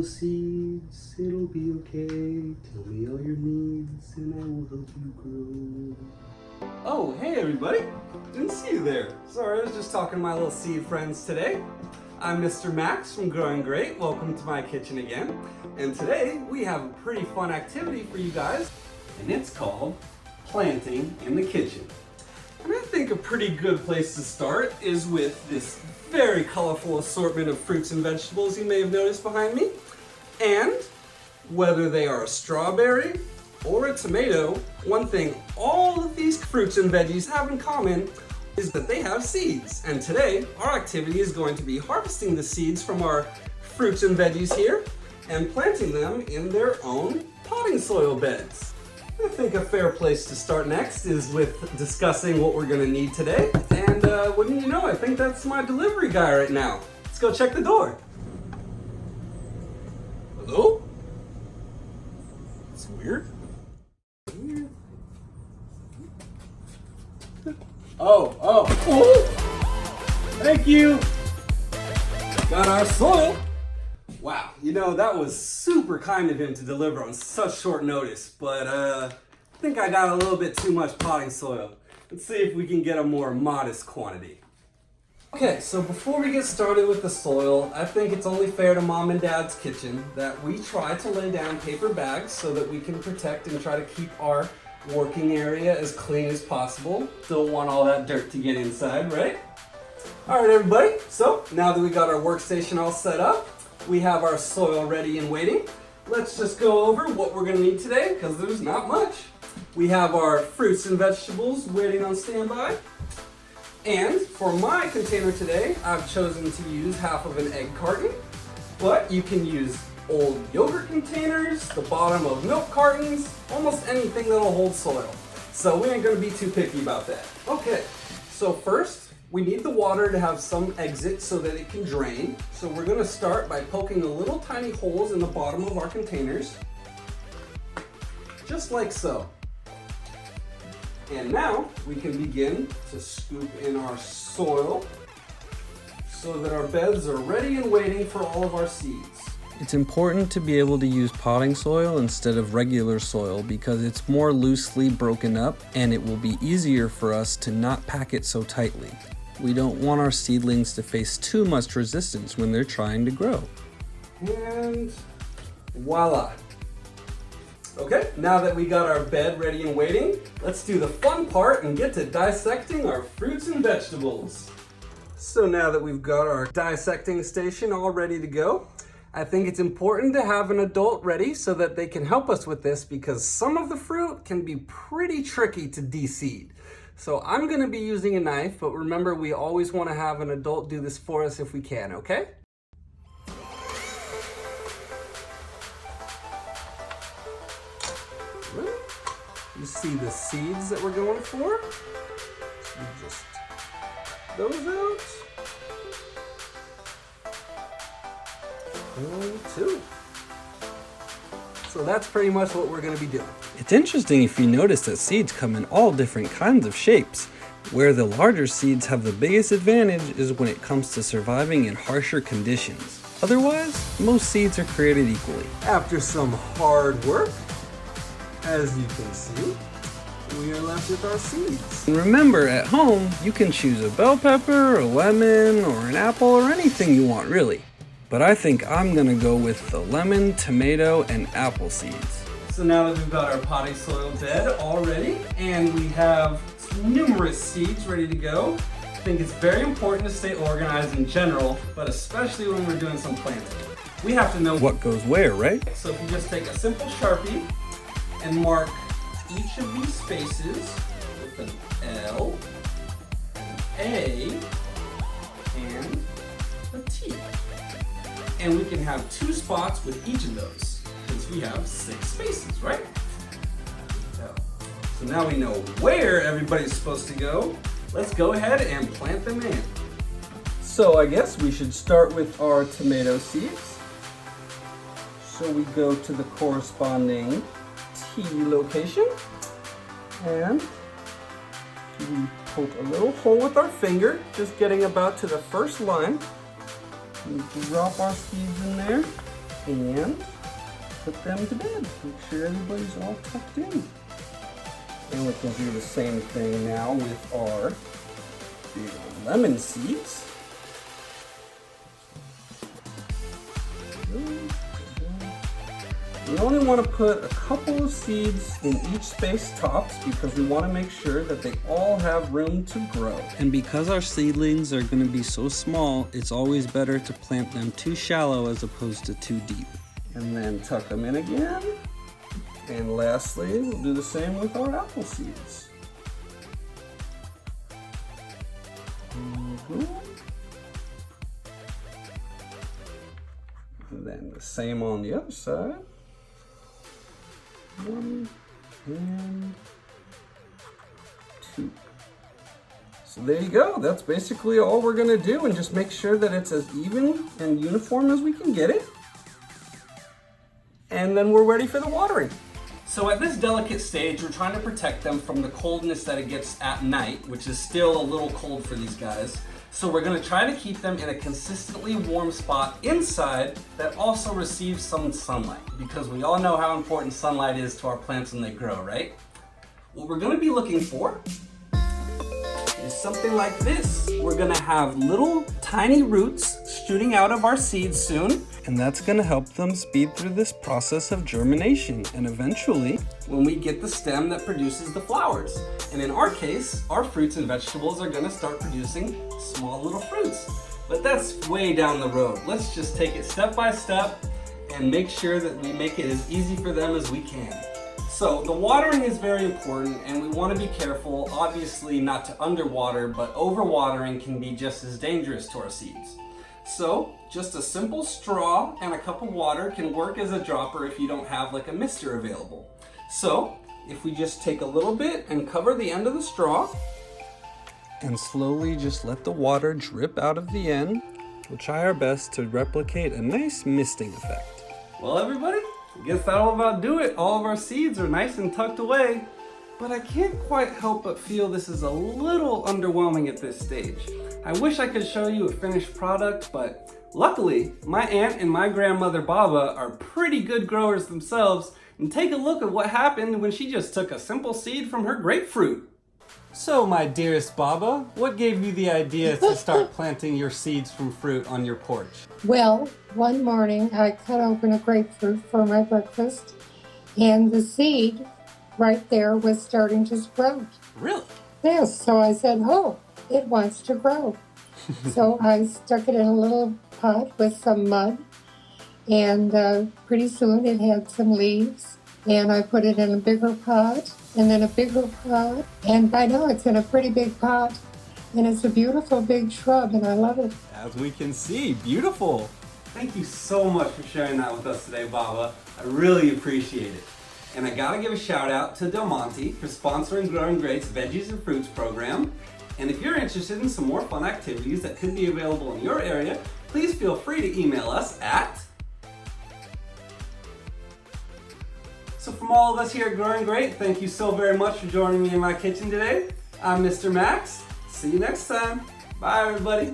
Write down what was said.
those seeds, it'll be okay. Tell me all your needs and I will help you grow. Oh, hey everybody. Didn't see you there. Sorry, I was just talking to my little seed friends today. I'm Mr. Max from GrowingGreat. Welcome to my kitchen again. And today we have a pretty fun activity for you guys, and it's called planting in the kitchen. And I think a pretty good place to start is with this very colorful assortment of fruits and vegetables you may have noticed behind me. And whether they are a strawberry or a tomato, one thing all of these fruits and veggies have in common is that they have seeds. And today, our activity is going to be harvesting the seeds from our fruits and veggies here and planting them in their own potting soil beds. I think a fair place to start next is with discussing what we're gonna need today. And wouldn't you know, I think that's my delivery guy right now. Let's go check the door. Hello? It's weird. Oh! Thank you! Got our soil. Wow, you know, that was super kind of him to deliver on such short notice, but I think I got a little bit too much potting soil. Let's see if we can get a more modest quantity. Okay, so before we get started with the soil, I think it's only fair to Mom and Dad's kitchen that we try to lay down paper bags so that we can protect and try to keep our working area as clean as possible. Don't want all that dirt to get inside, right? All right, everybody, so now that we got our workstation all set up, we have our soil ready and waiting. Let's just go over what we're gonna need today, because there's not much. We have our fruits and vegetables waiting on standby. And for my container today, I've chosen to use half of an egg carton, but you can use old yogurt containers, the bottom of milk cartons, almost anything that'll hold soil. So we ain't gonna be too picky about that. Okay, so first, we need the water to have some exit so that it can drain. So we're gonna start by poking the little tiny holes in the bottom of our containers, just like so. And now we can begin to scoop in our soil so that our beds are ready and waiting for all of our seeds. It's important to be able to use potting soil instead of regular soil because it's more loosely broken up and it will be easier for us to not pack it so tightly. We don't want our seedlings to face too much resistance when they're trying to grow. And voila. Okay, now that we got our bed ready and waiting, let's do the fun part and get to dissecting our fruits and vegetables. So now that we've got our dissecting station all ready to go, I think it's important to have an adult ready so that they can help us with this because some of the fruit can be pretty tricky to deseed. So I'm gonna be using a knife, but remember we always wanna have an adult do this for us if we can, okay? You see the seeds that we're going for? So we just those out. And two. So that's pretty much what we're gonna be doing. It's interesting if you notice that seeds come in all different kinds of shapes. Where the larger seeds have the biggest advantage is when it comes to surviving in harsher conditions. Otherwise, most seeds are created equally. After some hard work, as you can see, we are left with our seeds. And remember, at home, you can choose a bell pepper, a lemon, or an apple, or anything you want really. But I think I'm gonna go with the lemon, tomato, and apple seeds. So now that we've got our potting soil bed all ready and we have numerous seeds ready to go, I think it's very important to stay organized in general, but especially when we're doing some planting. We have to know what goes where, right? So if you just take a simple Sharpie and mark each of these spaces with an L, an A, and a T. And we can have 2 spots with each of those, because we have 6 spaces, right? So now we know where everybody's supposed to go. Let's go ahead and plant them in. So I guess we should start with our tomato seeds. So we go to the corresponding T location, and we poke a little hole with our finger, just getting about to the first line. We drop our seeds in there. and put them to bed. Make sure everybody's all tucked in. And we can do the same thing now with our big lemon seeds. We only want to put a couple of seeds in each space tops because we want to make sure that they all have room to grow. And because our seedlings are going to be so small, it's always better to plant them too shallow as opposed to too deep. And then tuck them in again. And lastly, we'll do the same with our apple seeds. And then the same on the other side. 1 and 2. So there you go. That's basically all we're going to do, and just make sure that it's as even and uniform as we can get it. And then we're ready for the watering. So at this delicate stage, we're trying to protect them from the coldness that it gets at night, which is still a little cold for these guys. So we're going to try to keep them in a consistently warm spot inside that also receives some sunlight, because we all know how important sunlight is to our plants when they grow, right? What we're going to be looking for is something like this. We're going to have little tiny roots shooting out of our seeds soon. And that's going to help them speed through this process of germination, and eventually, when we get the stem that produces the flowers. And in our case, our fruits and vegetables are going to start producing small little fruits. But that's way down the road. Let's just take it step by step and make sure that we make it as easy for them as we can. So the watering is very important, and we want to be careful, obviously not to underwater, but overwatering can be just as dangerous to our seeds. So just a simple straw and a cup of water can work as a dropper if you don't have like a mister available. So if we just take a little bit and cover the end of the straw and slowly just let the water drip out of the end, we'll try our best to replicate a nice misting effect. Well, everybody, I guess that'll about do it. All of our seeds are nice and tucked away, but I can't quite help but feel this is a little underwhelming at this stage. I wish I could show you a finished product, but luckily, my aunt and my grandmother Baba are pretty good growers themselves, and take a look at what happened when she just took a simple seed from her grapefruit. So, my dearest Baba, what gave you the idea to start planting your seeds from fruit on your porch? Well, one morning I cut open a grapefruit for my breakfast, and the seed right there was starting to sprout. Really? Yes, so I said, oh, it wants to grow. So I stuck it in a little pot with some mud, and pretty soon it had some leaves, and I put it in a bigger pot, and then a bigger pot, and by now it's in a pretty big pot, and it's a beautiful big shrub, and I love it. As we can see, beautiful. Thank you so much for sharing that with us today, Baba. I really appreciate it. And I gotta give a shout out to Del Monte for sponsoring Growing Great's Veggies and Fruits program. And if you're interested in some more fun activities that could be available in your area, please feel free to email us at... So from all of us here at Growing Great, thank you so very much for joining me in my kitchen today. I'm Mr. Max. See you next time. Bye, everybody.